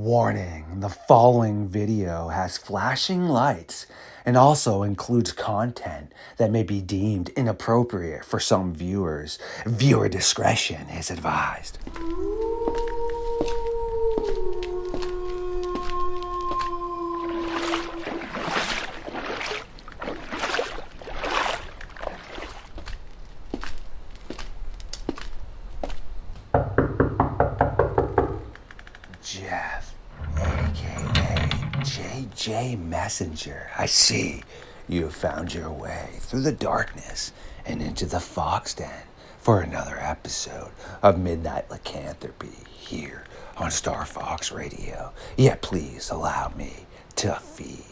Warning, the following video has flashing lights and also includes content that may be deemed inappropriate for some viewers. Viewer discretion is advised. Jeff, aka JJ Messenger, I see you have found your way through the darkness and into the Fox Den for another episode of Midnight Lycanthropy here on StarFox Radio. Yet please allow me to feed.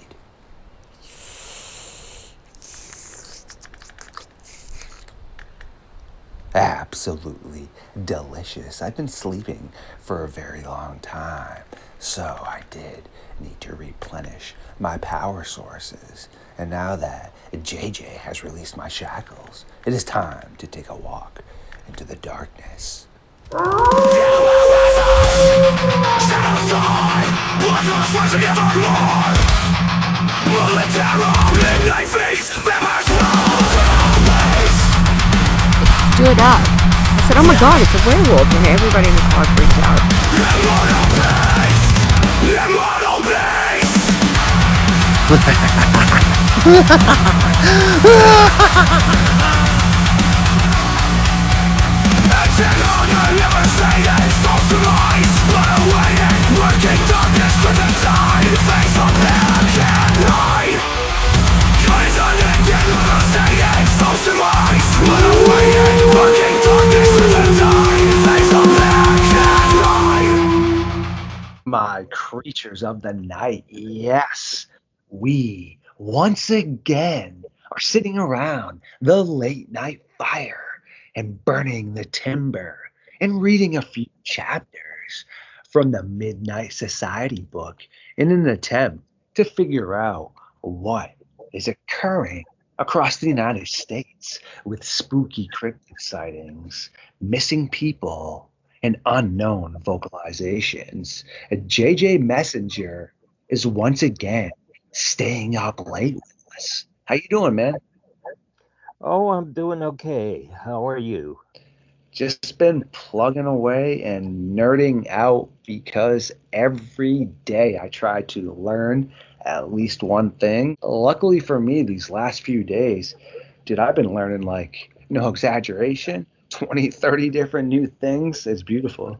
Absolutely delicious. I've been sleeping for a very long time, so I did need to replenish my power sources. And now that JJ has released my shackles, it is time to take a walk into the darkness. Stood up. I said, oh my god, it's a werewolf, and everybody in the car freaked out. My creatures of the night, yes, we once again are sitting around the late night fire and burning the timber and reading a few chapters from the Midnight Society book in an attempt to figure out what is occurring across the United States with spooky cryptid sightings, missing people, and unknown vocalizations. JJ Messenger is once again staying up late with us. How you doing, man? Oh, I'm doing okay. How are you? Just been plugging away and nerding out because every day I try to learn at least one thing. Luckily for me, these last few days, dude, I've been learning like, no exaggeration, 20, 30 different new things. It's beautiful.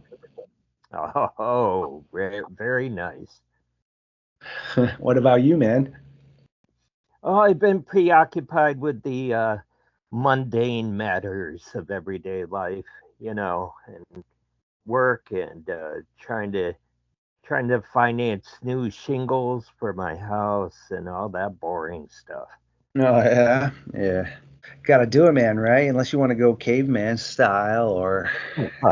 Oh, very nice. What about you, man? Oh, I've been preoccupied with the mundane matters of everyday life, and work and trying to finance new shingles for my house and all that boring stuff. Oh, yeah. Gotta do it, man, right? Unless you want to go caveman style or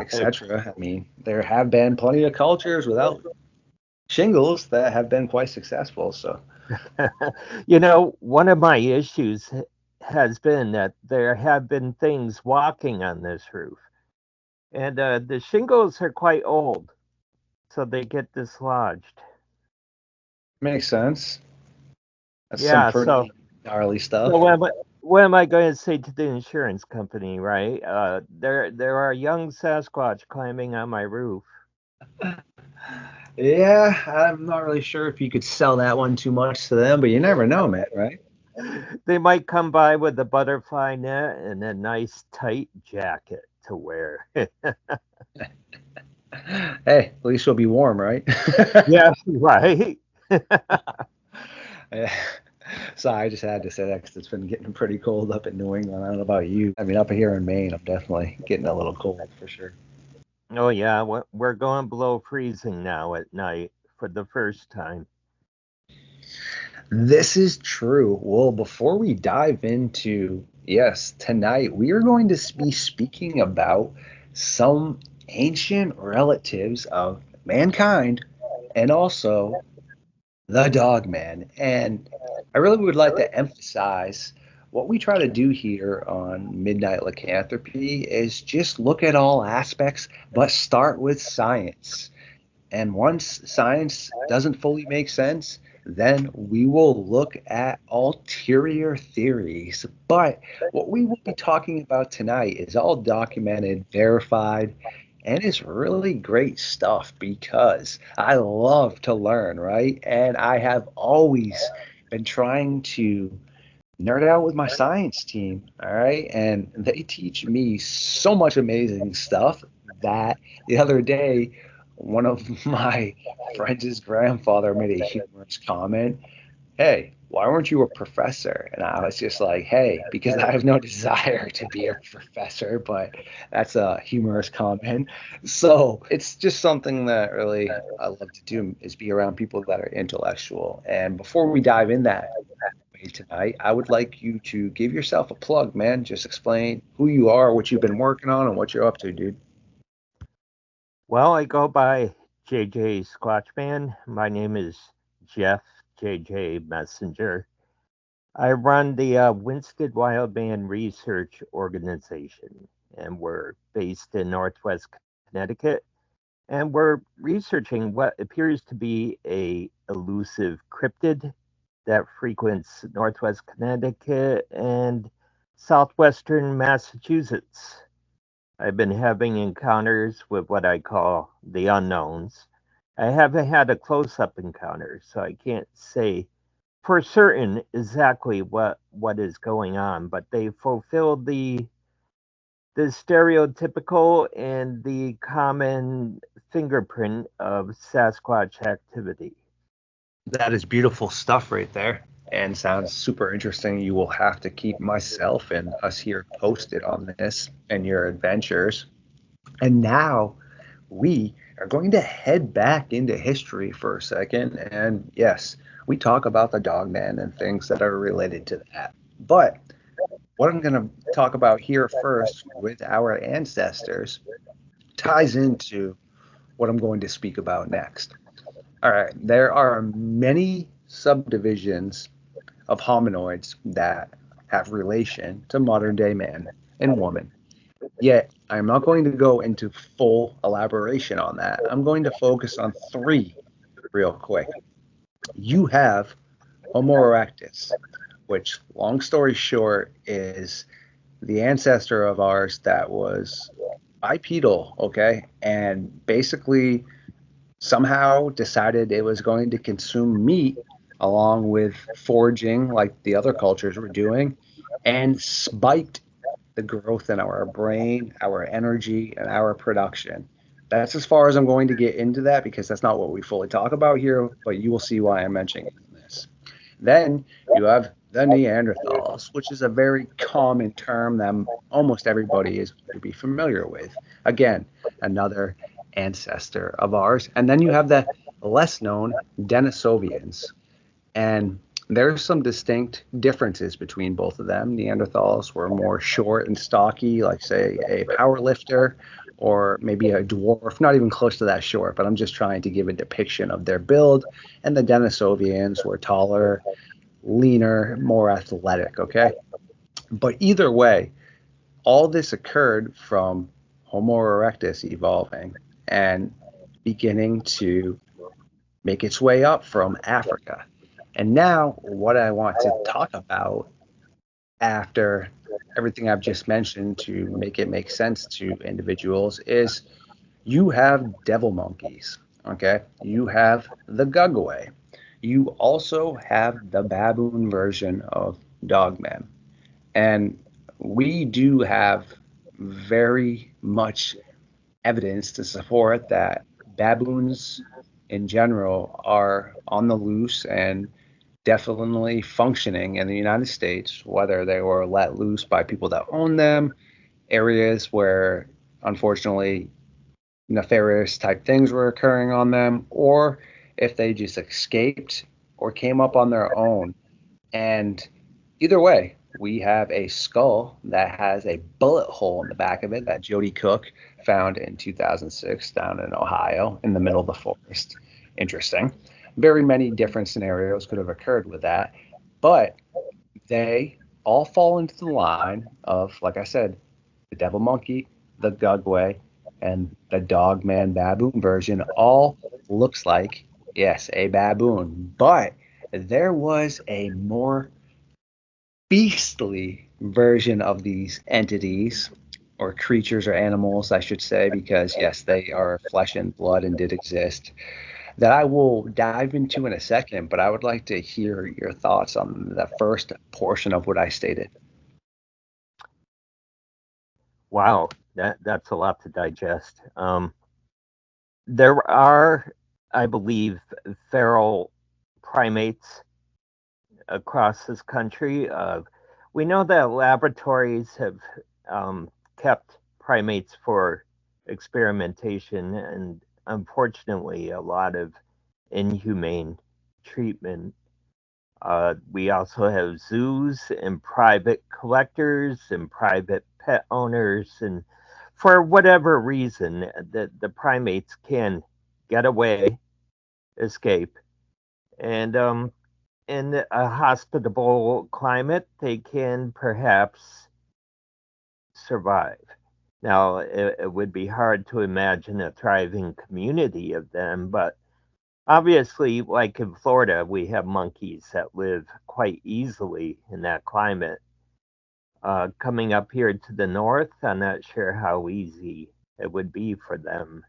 etc. I mean, there have been plenty of cultures without shingles that have been quite successful. So, One of my issues has been that there have been things walking on this roof, and the shingles are quite old, so they get dislodged. makes sense. That's some Yeah, pretty gnarly stuff. so what am I going to say to the insurance company, right? There are young Sasquatch climbing on my roof. Yeah, I'm not really sure if you could sell that one too much to them, but you never know, man, right? They might come by with a butterfly net and a nice tight jacket to wear. Hey, at least you'll be warm, right? Yeah, right. Yeah. So I just had to say that because it's been getting pretty cold up in New England. I don't know about you. I mean, up here in Maine, I'm definitely getting a little cold for sure. Oh yeah, we're going below freezing now at night for the first time. This is true. Well, before we dive into, yes, tonight we are going to be speaking about some ancient relatives of mankind and also the Dogman. And I really would like to emphasize what we try to do here on Midnight Lycanthropy is just look at all aspects, but start with science. And once science doesn't fully make sense, then we will look at ulterior theories. But what we will be talking about tonight is all documented, verified, and it's really great stuff because I love to learn, right? And I have always been trying to nerd out with my science team, all right? And they teach me so much amazing stuff that the other day, one of my friends' grandfather made a humorous comment. Hey, why weren't you a professor? And I was just like, hey, because I have no desire to be a professor, but that's a humorous comment. So it's just something that really I love to do is be around people that are intellectual. And before we dive in that way tonight, I would like you to give yourself a plug, man. Just explain who you are, what you've been working on, and what you're up to, dude. Well, I go by JJ Squatchman. My name is Jeff JJ Messenger. I run the Winston Wildman Research Organization, and we're based in Northwest Connecticut. And we're researching what appears to be a elusive cryptid that frequents Northwest Connecticut and southwestern Massachusetts. I've been having encounters with what I call the unknowns. I haven't had a close up encounter, so I can't say for certain exactly what is going on, but they fulfill the stereotypical and the common fingerprint of Sasquatch activity. That is beautiful stuff right there and sounds super interesting. You will have to keep myself and us here posted on this and your adventures. And now we are going to head back into history for a second. And yes, we talk about the Dogman and things that are related to that. But what I'm going to talk about here first with our ancestors ties into what I'm going to speak about next. All right, there are many subdivisions of hominoids that have relation to modern day man and woman. Yet, I'm not going to go into full elaboration on that. I'm going to focus on three real quick. You have Homo erectus, which, long story short, is the ancestor of ours that was bipedal, okay, and basically somehow decided it was going to consume meat along with foraging like the other cultures were doing and spiked the growth in our brain, our energy, and our production. That's as far as I'm going to get into that because that's not what we fully talk about here, but you will see why I'm mentioning this. Then you have the Neanderthals, which is a very common term that almost everybody is going to be familiar with. Again, another ancestor of ours. And then you have the less known Denisovians. And there's some distinct differences between both of them. Neanderthals were more short and stocky, like, say, a power lifter or maybe a dwarf, not even close to that short, but I'm just trying to give a depiction of their build. And the Denisovians were taller, leaner, more athletic, okay? But either way, all this occurred from Homo erectus evolving and beginning to make its way up from Africa. And now, what I want to talk about after everything I've just mentioned to make it make sense to individuals is you have devil monkeys, okay? You have the Gugway. You also have the baboon version of Dogman. And we do have very much evidence to support that baboons in general are on the loose and definitely functioning in the United States, whether they were let loose by people that own them, areas where unfortunately nefarious type things were occurring on them, or if they just escaped or came up on their own. And either way, we have a skull that has a bullet hole in the back of it that Jody Cook found in 2006 down in Ohio in the middle of the forest. Interesting. Very many different scenarios could have occurred with that, but they all fall into the line of, like I said, the devil monkey, the Gugway, and the Dogman baboon version all looks like, yes, a baboon. But there was a more beastly version of these entities, or creatures or animals, I should say, because yes, they are flesh and blood and did exist, that I will dive into in a second, but I would like to hear your thoughts on the first portion of what I stated. Wow, that's a lot to digest. There are, I believe, feral primates across this country. We know that laboratories have kept primates for experimentation, and unfortunately, a lot of inhumane treatment. We also have zoos and private collectors and private pet owners, and for whatever reason, the primates can get away, escape, and in a hospitable climate, they can perhaps survive. Now, it would be hard to imagine a thriving community of them, but obviously, like in Florida, we have monkeys that live quite easily in that climate. Coming up here to the north, I'm not sure how easy it would be for them.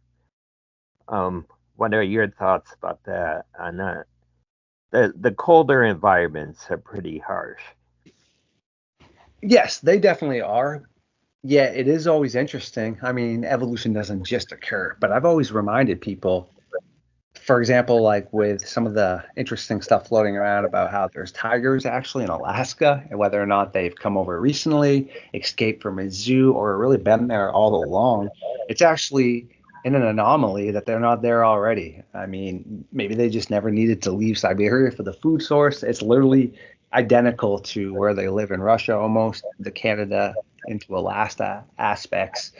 What are your thoughts about that? On that? The colder environments are pretty harsh. Yes, they definitely are. Yeah, it is always interesting. I mean, evolution doesn't just occur, but I've always reminded people, for example, like with some of the interesting stuff floating around about how there's tigers actually in Alaska, and whether or not they've come over recently, escaped from a zoo, or really been there all along. It's actually in an anomaly that they're not there already. I mean, maybe they just never needed to leave Siberia for the food source. It's literally identical to where they live in Russia, almost the Canada into Alaska aspects.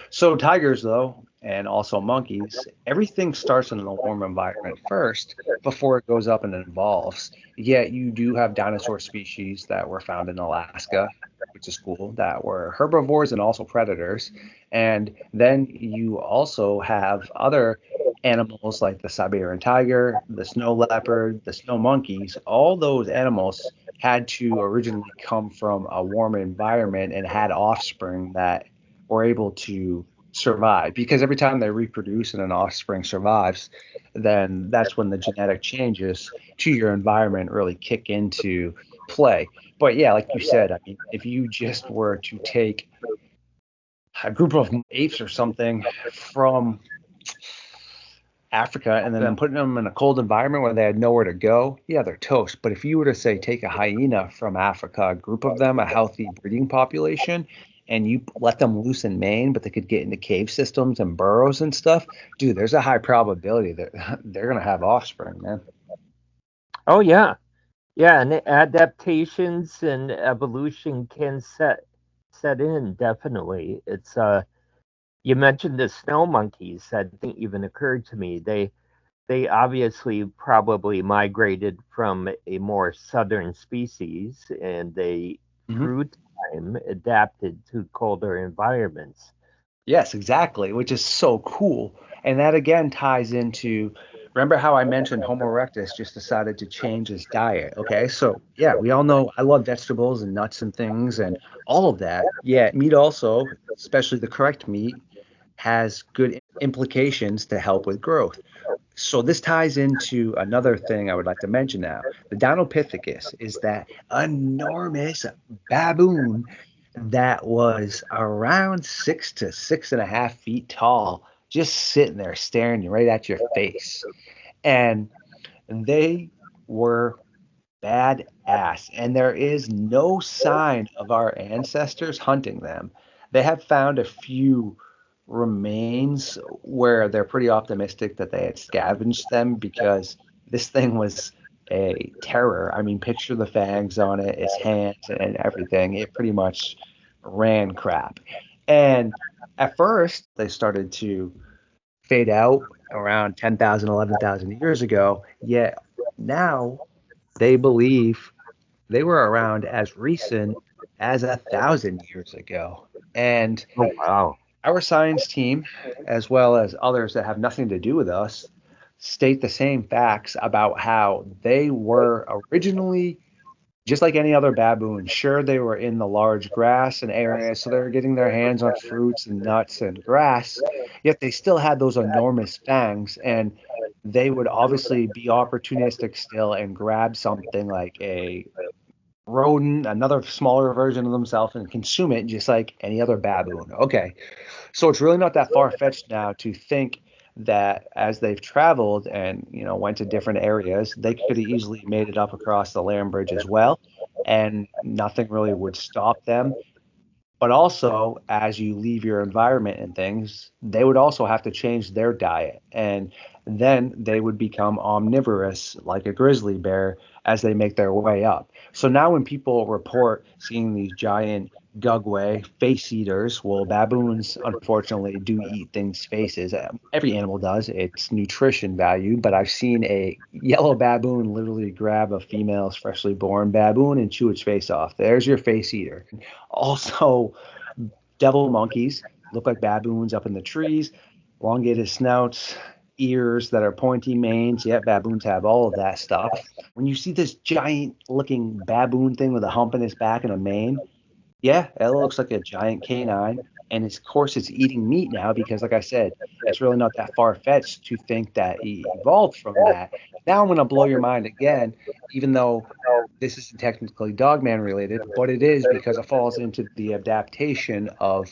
So tigers, though, and also monkeys, everything starts in a warm environment first before it goes up and evolves. Yet you do have dinosaur species that were found in Alaska, which is cool, that were herbivores and also predators. And then you also have other animals like the Siberian tiger, the snow leopard, the snow monkeys. All those animals had to originally come from a warm environment and had offspring that were able to survive, because every time they reproduce and an offspring survives, then that's when the genetic changes to your environment really kick into play. But yeah, like you said, I mean, if you just were to take a group of apes or something from Africa and then putting them in a cold environment where they had nowhere to go, yeah, they're toast. But if you were to say take a hyena from Africa, a group of them, a healthy breeding population, and you let them loose in Maine, but they could get into cave systems and burrows and stuff, dude, there's a high probability that they're gonna have offspring, man. Oh yeah, yeah, and adaptations and evolution can set in definitely. It's you mentioned the snow monkeys. That didn't even occur to me. They obviously probably migrated from a more southern species, and they Mhm. through time adapted to colder environments. Yes, exactly, which is so cool. And that again ties into, remember how I mentioned Homo erectus just decided to change his diet? Okay, so yeah, we all know I love vegetables and nuts and things and all of that. Yeah, meat also, especially the correct meat, has good implications to help with growth. So this ties into another thing I would like to mention now. The Dinopithecus is that enormous baboon that was around 6 to 6.5 feet tall, just sitting there staring you right at your face. And they were badass. And there is no sign of our ancestors hunting them. They have found a few remains where they're pretty optimistic that they had scavenged them, because this thing was a terror. I mean, picture the fangs on it, its hands and everything. It pretty much ran crap. And at first, they started to fade out around 10,000, 11,000 years ago. Yet now they believe they were around as recent as 1,000 years ago. And Oh wow. our science team, as well as others that have nothing to do with us, state the same facts about how they were originally just like any other baboon. Sure, they were in the large grass and areas, so they were getting their hands on fruits and nuts and grass, yet they still had those enormous fangs, and they would obviously be opportunistic still and grab something like a rodent, another smaller version of themselves, and consume it just like any other baboon. Okay, so it's really not that far fetched now to think that as they've traveled and went to different areas, they could have easily made it up across the land bridge as well, and nothing really would stop them. But also, as you leave your environment and things, they would also have to change their diet. And then they would become omnivorous, like a grizzly bear, as they make their way up. So now, when people report seeing these giant gugwe face eaters, well, baboons unfortunately do eat things faces. Every animal does. It's nutrition value. But I've seen a yellow baboon literally grab a female's freshly born baboon and chew its face off. There's your face eater. Also, devil monkeys look like baboons up in the trees, elongated snouts, ears that are pointy manes. Yeah, baboons have all of that stuff. When you see this giant looking baboon thing with a hump in its back and a mane, yeah, it looks like a giant canine. And of course, it's eating meat now because, like I said, it's really not that far fetched to think that he evolved from that. Now I'm going to blow your mind again, even though this isn't technically Dogman related, but it is because it falls into the adaptation of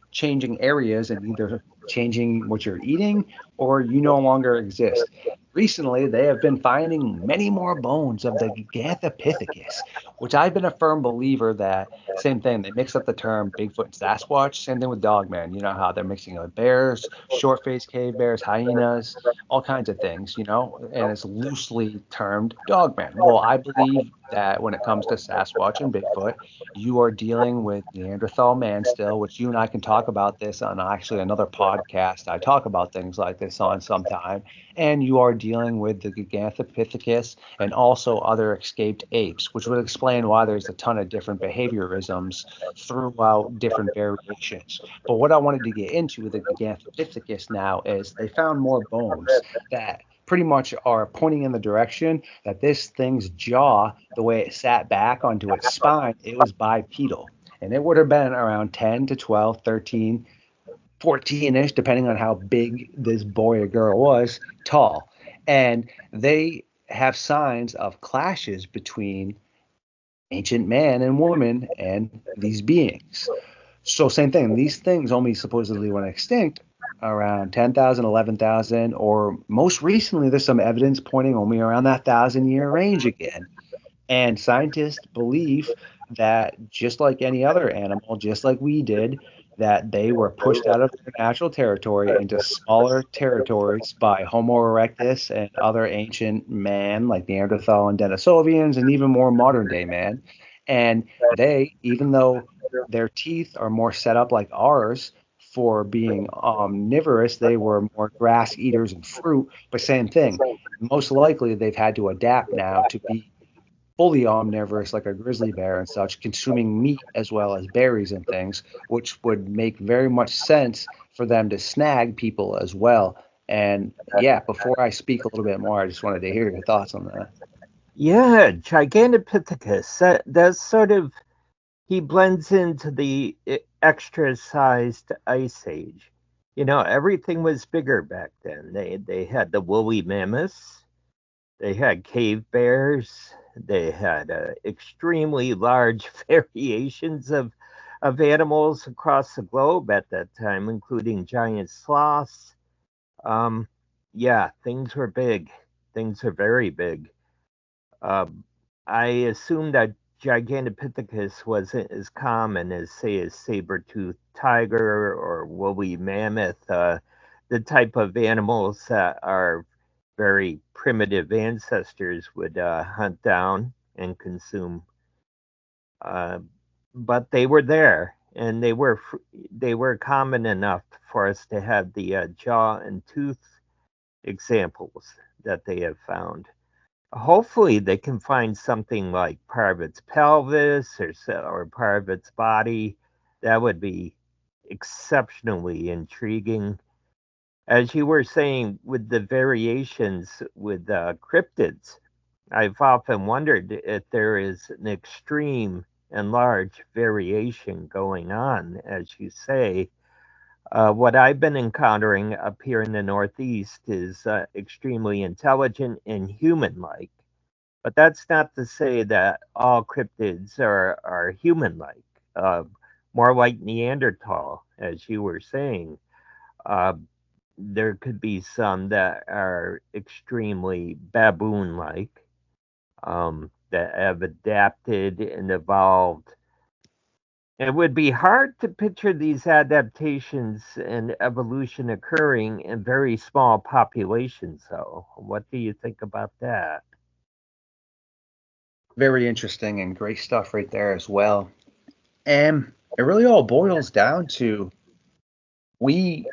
changing areas and either changing what you're eating or you no longer exist. Recently, they have been finding many more bones of the Gigantopithecus, which I've been a firm believer that same thing. They mix up the term Bigfoot and Sasquatch. Same thing with Dogman. You know how they're mixing up bears, short-faced cave bears, hyenas, all kinds of things. And it's loosely termed Dogman. Well, I believe that when it comes to Sasquatch and Bigfoot, you are dealing with Neanderthal man still, which you and I can talk about this on actually another podcast. I talk about things like this on sometime. And you are dealing with the Gigantopithecus and also other escaped apes, which would explain why there's a ton of different behaviorisms throughout different variations. But what I wanted to get into with the Gigantopithecus now is they found more bones that pretty much are pointing in the direction that this thing's jaw, the way it sat back onto its spine, it was bipedal. And it would have been around 10 to 12, 13, 14-ish, depending on how big this boy or girl was, tall. And they have signs of clashes between ancient man and woman and these beings. So same thing. These things only supposedly went extinct around 10,000, 11,000, or most recently, there's some evidence pointing only around that 1,000-year range again. And scientists believe that just like any other animal, just like we did, that they were pushed out of their natural territory into smaller territories by Homo erectus and other ancient man like Neanderthal and Denisovians and even more modern day man. And they, even though their teeth are more set up like ours for being omnivorous, they were more grass eaters and fruit, but same thing. Most likely they've had to adapt now to be fully omnivorous like a grizzly bear and such, consuming meat as well as berries and things, which would make very much sense for them to snag people as well. And yeah, before I speak a little bit more, I just wanted to hear your thoughts on that. Yeah, Gigantopithecus. That's sort of, he blends into the extra sized ice age. Everything was bigger back then. They had the woolly mammoths, they had cave bears, they had extremely large variations of animals across the globe at that time, including giant sloths. Yeah, things were big. Things are very big. Um, I assume that Gigantopithecus wasn't as common as, say, a saber-toothed tiger or woolly mammoth, the type of animals that our very primitive ancestors would hunt down and consume. Uh, but they were there, and they were common enough for us to have the jaw and tooth examples that they have found. Hopefully, they can find something like part of its pelvis or part of its body. That would be exceptionally intriguing. as you were saying, with the variations with cryptids, I've often wondered if there is an extreme and large variation going on, as you say. What I've been encountering up here in the Northeast is extremely intelligent and human like. But that's not to say that all cryptids are human like, uh, more like Neanderthal, as you were saying. Uh, there could be some that are extremely baboon like, that have adapted and evolved. It would be hard to picture these adaptations and evolution occurring in very small populations, though. What do you think about that? Very interesting and great stuff right there as well. And it really all boils down to we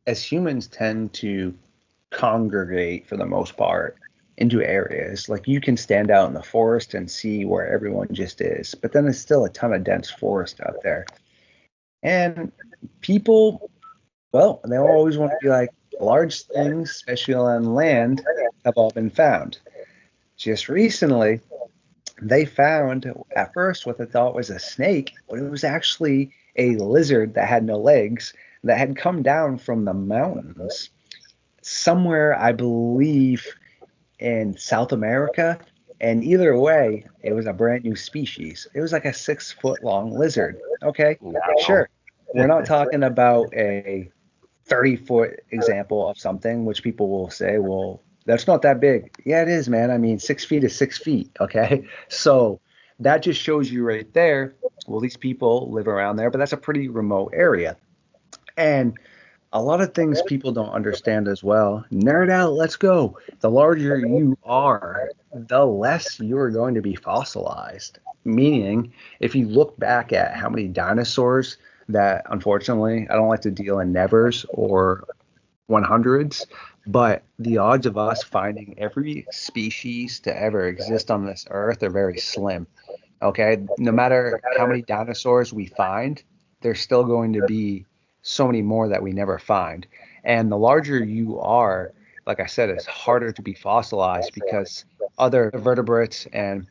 as humans tend to congregate for the most part into areas. Like you can stand out in the forest and see where everyone just is, but then there's still a ton of dense forest out there. And people, well, they always want to be like large things, especially on land, have all been found. Just recently, they found at first what they thought was a snake, but it was actually a lizard that had no legs that had come down from the mountains somewhere, I believe, in South America. And either way, it was a brand new species. It was like a 6 foot long lizard. Okay, Wow. sure. We're not talking about a 30-foot example of something, which people will say, well, that's not that big. Yeah, it is, man. I mean, 6 feet is 6 feet. Okay. So that just shows you right there. Well, these people live around there, but that's a pretty remote area. And a lot of things people don't understand as well. Nerd out, let's go. The larger you are, the less you're going to be fossilized. Meaning, if you look back at how many dinosaurs that, unfortunately, I don't like to deal in nevers or 100s, but the odds of us finding every species to ever exist on this earth are very slim. Okay, no matter how many dinosaurs we find, there's still going to be so many more that we never find. And the larger you are, like I said, it's harder to be fossilized because other vertebrates and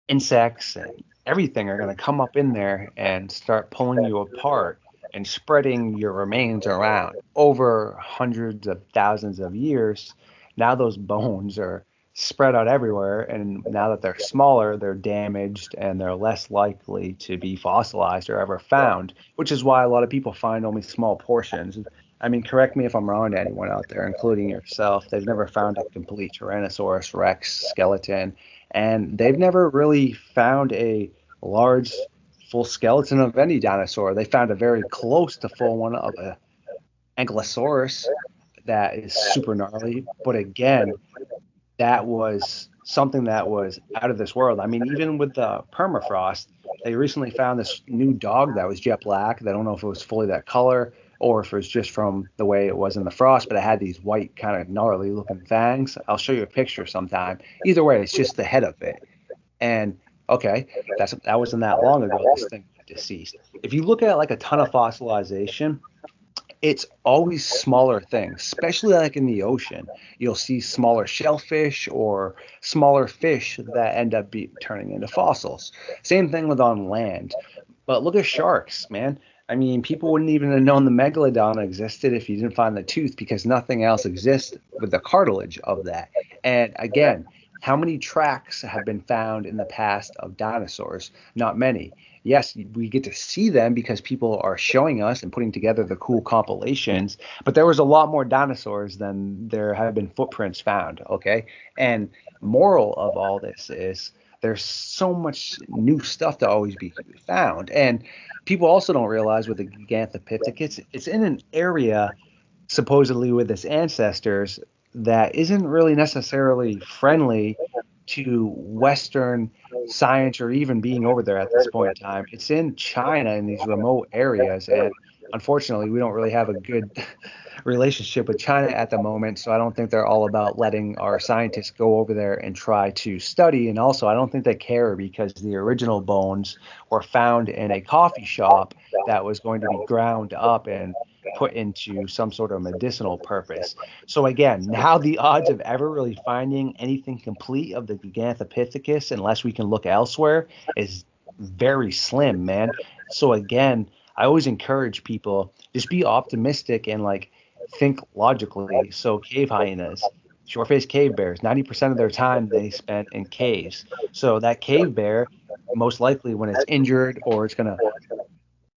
insects and everything are going to come up in there and start pulling you apart and spreading your remains around over hundreds of thousands of years. Now those bones are spread out everywhere, and now that they're smaller, they're damaged and they're less likely to be fossilized or ever found, which is why a lot of people find only small portions. I mean, correct me if I'm wrong to anyone out there, including yourself. They've never found a complete Tyrannosaurus Rex skeleton, and they've never really found a large full skeleton of any dinosaur. They found a very close to full one of a Ankylosaurus that is super gnarly, but again, that was something that was out of this world. I mean, even with the permafrost, they recently found this new dog that was jet black. They don't know if it was fully that color or if it was just from the way it was in the frost, but it had these white, kind of gnarly looking fangs. I'll show you a picture sometime. Either way, it's just the head of it. And okay, that wasn't that long ago. This thing was deceased. If you look at like a ton of fossilization, it's always smaller things, especially like in the ocean. You'll see smaller shellfish or smaller fish that end up turning into fossils. Same thing with on land. But look at sharks, man. I mean, people wouldn't even have known the megalodon existed if you didn't find the tooth because nothing else exists with the cartilage of that. And again, how many tracks have been found in the past of dinosaurs? Not many. Yes, we get to see them because people are showing us and putting together the cool compilations, but there was a lot more dinosaurs than there have been footprints found, okay? And moral of all this is there's so much new stuff to always be found. And people also don't realize with the Gigantopithecus, it's in an area supposedly with its ancestors that isn't really necessarily friendly to Western science or even being over there at this point in time. It's in China in these remote areas, and unfortunately, we don't really have a good relationship with China at the moment. So I don't think they're all about letting our scientists go over there and try to study. And also, I don't think they care because the original bones were found in a coffee shop that was going to be ground up and put into some sort of medicinal purpose. So again, now the odds of ever really finding anything complete of the Gigantopithecus, unless we can look elsewhere, is very slim, man. So again, I always encourage people just be optimistic and like think logically. So cave hyenas, short-faced cave bears, 90% of their time they spent in caves. So that cave bear, most likely when it's injured or it's gonna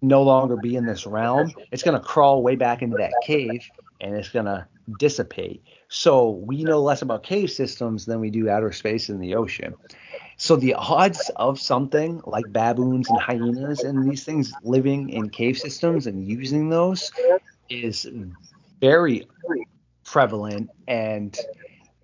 no longer be in this realm, it's gonna crawl way back into that cave and it's gonna dissipate. So we know less about cave systems than we do outer space in the ocean. So the odds of something like baboons and hyenas and these things living in cave systems and using those is very prevalent, and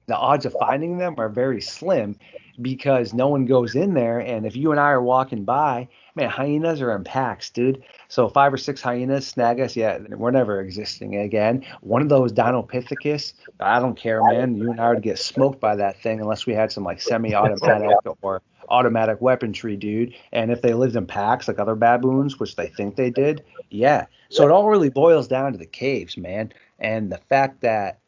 the odds of finding them are very slim because no one goes in there. And if you and I are walking by, man, hyenas are in packs, dude. So 5 or 6 hyenas snag us, yeah, we're never existing again. One of those Dinopithecus, I don't care, man. You and I would get smoked by that thing unless we had some like semi-automatic or automatic weaponry, dude. And if they lived in packs like other baboons, which they think they did, yeah. So it all really boils down to the caves, man. And the fact that,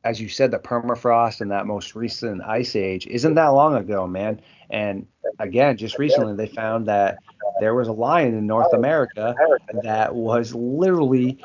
as you said, the permafrost and that most recent ice age isn't that long ago, man. And again, just recently they found that there was a lion in North America that was literally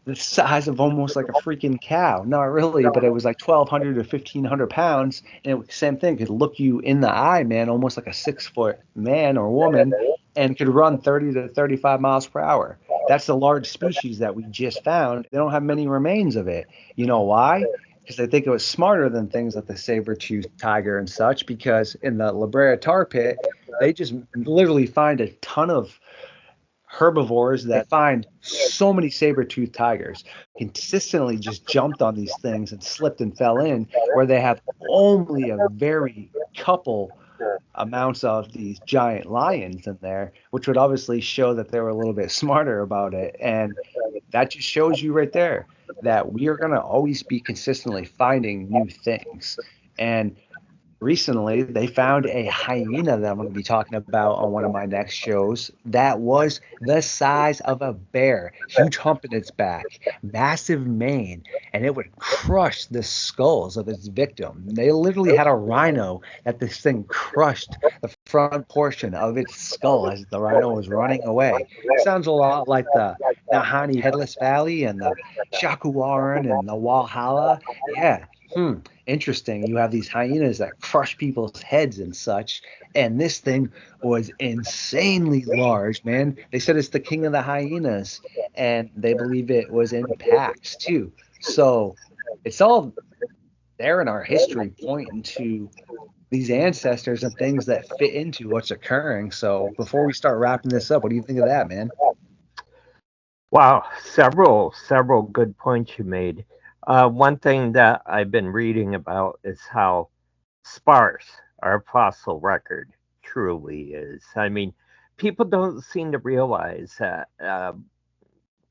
the size of almost like a freaking cow. Not really, but it was like 1,200 or 1,500 pounds. And it, same thing, could look you in the eye, man, almost like a 6 foot man or woman, and could run 30 to 35 miles per hour. That's the large species that we just found. They don't have many remains of it. You know why? Because they think it was smarter than things like the saber-toothed tiger and such, because in the La Brea tar pit, they just literally find a ton of herbivores that find so many saber-toothed tigers consistently just jumped on these things and slipped and fell in, where they have only a very couple amounts of these giant lions in there, which would obviously show that they were a little bit smarter about it. And that just shows you right there that we are going to always be consistently finding new things. And recently they found a hyena that I'm going to be talking about on one of my next shows that was the size of a bear, huge hump in its back, massive mane, and it would crush the skulls of its victim. They literally had a rhino that this thing crushed the front portion of its skull as the rhino was running away. Sounds a lot like the Nahani Headless Valley and the Shakuwaran and the Walhalla. Yeah. Interesting. You have these hyenas that crush people's heads and such, and this thing was insanely large, man. They said it's the king of the hyenas, and they believe it was in packs too. So it's all there in our history pointing to these ancestors and things that fit into what's occurring. So before we start wrapping this up, what do you think of that, man? Wow, several good points you made. One thing that I've been reading about is how sparse our fossil record truly is. I mean, people don't seem to realize that,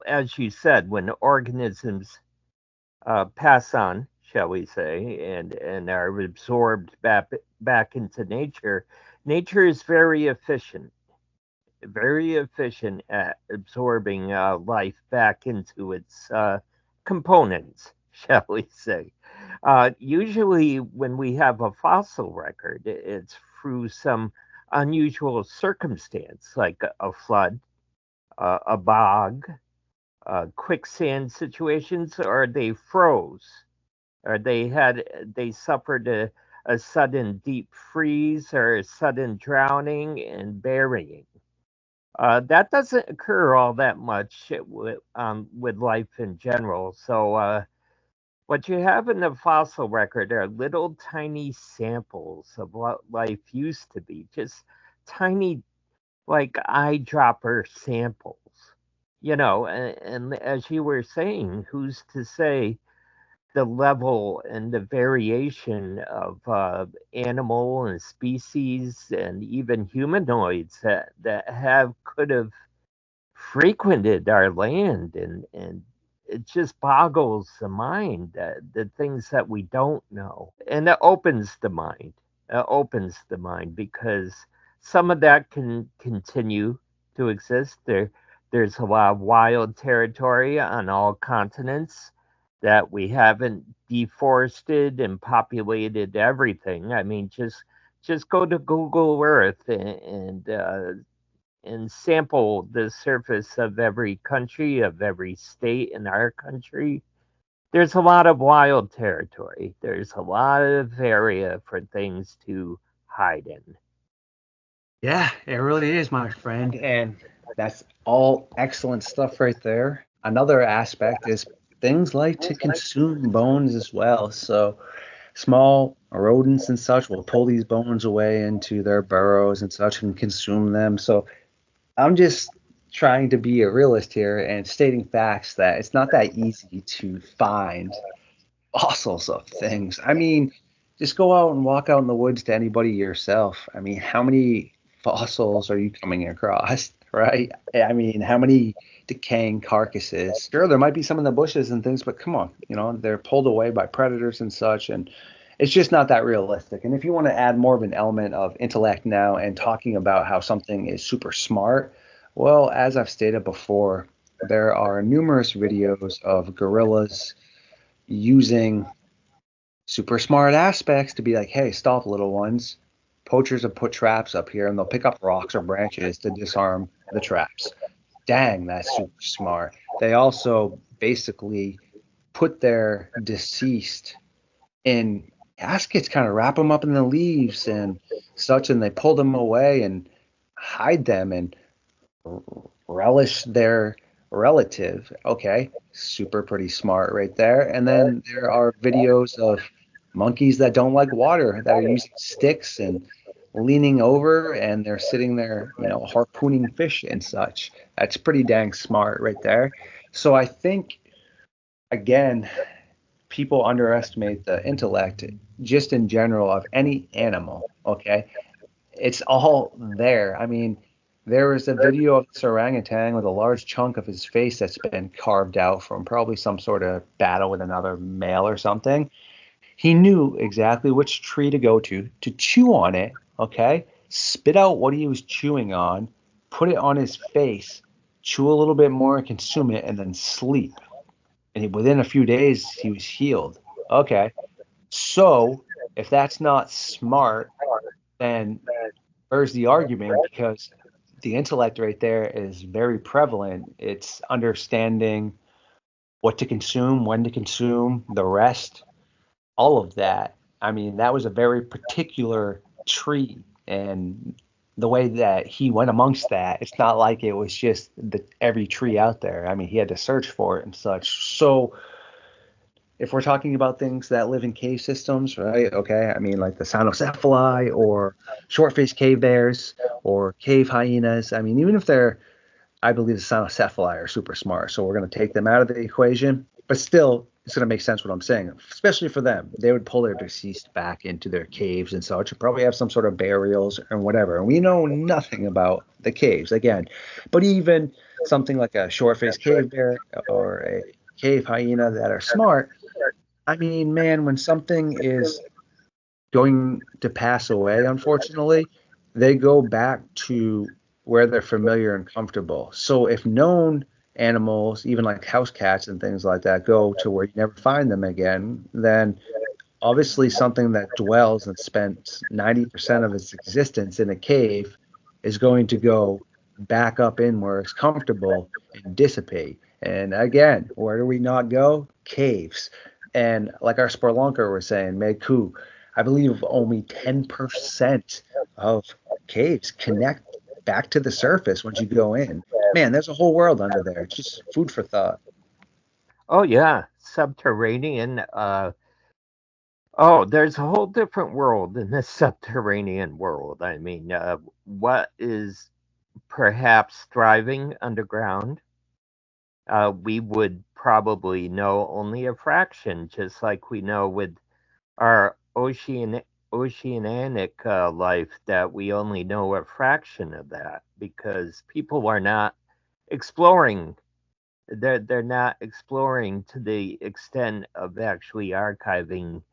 as you said, when organisms pass on, shall we say, and are absorbed back into nature, nature is very efficient at absorbing life back into its components, shall we say. Usually, when we have a fossil record, it's through some unusual circumstance, like a flood, a bog, quicksand situations, or they froze, or they suffered a sudden deep freeze or a sudden drowning and burying. That doesn't occur all that much with life in general. So, what you have in the fossil record are little tiny samples of what life used to be, just tiny, like eyedropper samples. And as you were saying, who's to say the level and the variation of animal and species and even humanoids that have could have frequented our land, and it just boggles the mind, the things that we don't know, and it opens the mind. It opens the mind because some of that can continue to exist. There's a lot of wild territory on all continents that we haven't deforested and populated everything. I mean, just go to Google Earth and sample the surface of every country, of every state in our country. There's a lot of wild territory. There's a lot of area for things to hide in. Yeah, it really is, my friend. And that's all excellent stuff right there. Another aspect is things like to consume bones as well. So small rodents and such will pull these bones away into their burrows and such and consume them. So I'm just trying to be a realist here and stating facts that it's not that easy to find fossils of things. I mean, just go out and walk out in the woods to anybody yourself. I mean, how many fossils are you coming across, right? I mean, how many decaying carcasses? Sure, there might be some in the bushes and things, but come on, they're pulled away by predators and such, and it's just not that realistic. And if you want to add more of an element of intellect now and talking about how something is super smart, well, as I've stated before, there are numerous videos of gorillas using super smart aspects to be like, hey, stop, little ones. Poachers have put traps up here and they'll pick up rocks or branches to disarm the traps. Dang, that's super smart. They also basically put their deceased in caskets, kind of wrap them up in the leaves and such, and they pull them away and hide them and relish their relative. Okay, super pretty smart right there. And then there are videos of monkeys that don't like water that are using sticks and leaning over and they're sitting there, harpooning fish and such. That's pretty dang smart right there. So I think again, people underestimate the intellect just in general of any animal, okay? It's all there. I mean, there was a video of this orangutan with a large chunk of his face that's been carved out from probably some sort of battle with another male or something. He knew exactly which tree to go to chew on it, okay? Spit out what he was chewing on, put it on his face, chew a little bit more, consume it, and then sleep. And within a few days, he was healed. Okay. So if that's not smart, then where's the argument? Because the intellect right there is very prevalent. It's understanding what to consume, when to consume, the rest, all of that. I mean, that was a very particular tree, and the way that he went amongst that, it's not like it was just every tree out there. I mean, he had to search for it and such. So if we're talking about things that live in cave systems, right? Okay, I mean like the cynocephali or short-faced cave bears or cave hyenas. I mean, even if they're, I believe the cynocephali are super smart, so we're going to take them out of the equation. But still, it's going to make sense what I'm saying, especially for them. They would pull their deceased back into their caves and such, and probably have some sort of burials and whatever. And we know nothing about the caves again, but even something like a short-faced cave bear or a cave hyena that are smart. I mean, man, when something is going to pass away, unfortunately, they go back to where they're familiar and comfortable. So if known animals, even like house cats and things like that, go to where you never find them again, then obviously something that dwells and spent 90% of its existence in a cave is going to go back up in where it's comfortable and dissipate. And again, where do we not go? Caves. And like our Spelunker was saying, Meku, I believe only 10% of caves connect back to the surface once you go in. Man, there's a whole world under there. It's just food for thought. Oh yeah, subterranean. Oh, there's a whole different world in the subterranean world. I mean, what is perhaps thriving underground? We would probably know only a fraction, just like we know with our oceanic life that we only know a fraction of that because people are not exploring. They're not exploring to the extent of actually archiving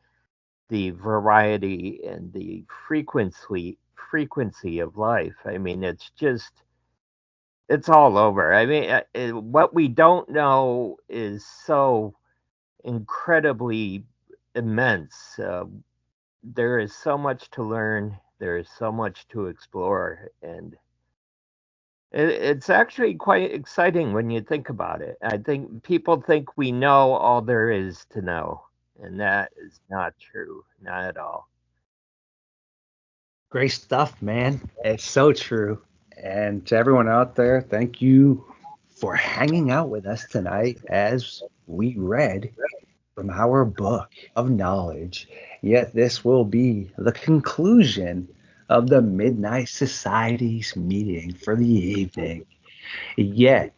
the variety and the frequency of life. I mean, it's just It's all over. I mean, what we don't know is so incredibly immense. There is so much to learn. There is so much to explore, and it's actually quite exciting when you think about it. I think people think we know all there is to know, and that is not true, not at all. Great stuff, man. It's so true. And to everyone out there, thank you for hanging out with us tonight as we read from our book of knowledge. Yet this will be the conclusion of the Midnight Society's meeting for the evening. Yet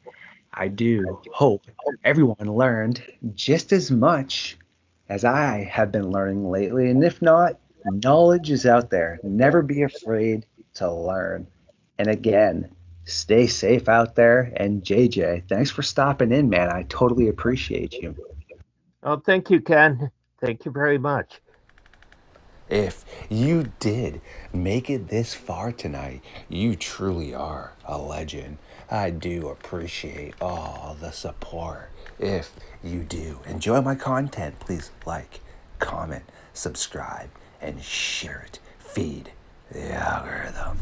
I do hope everyone learned just as much as I have been learning lately. And if not, knowledge is out there. Never be afraid to learn. And again, stay safe out there. And JJ, thanks for stopping in, man. I totally appreciate you. Oh, thank you, Ken. Thank you very much. If you did make it this far tonight, you truly are a legend. I do appreciate all the support. If you do enjoy my content, please like, comment, subscribe, and share it. Feed the algorithm.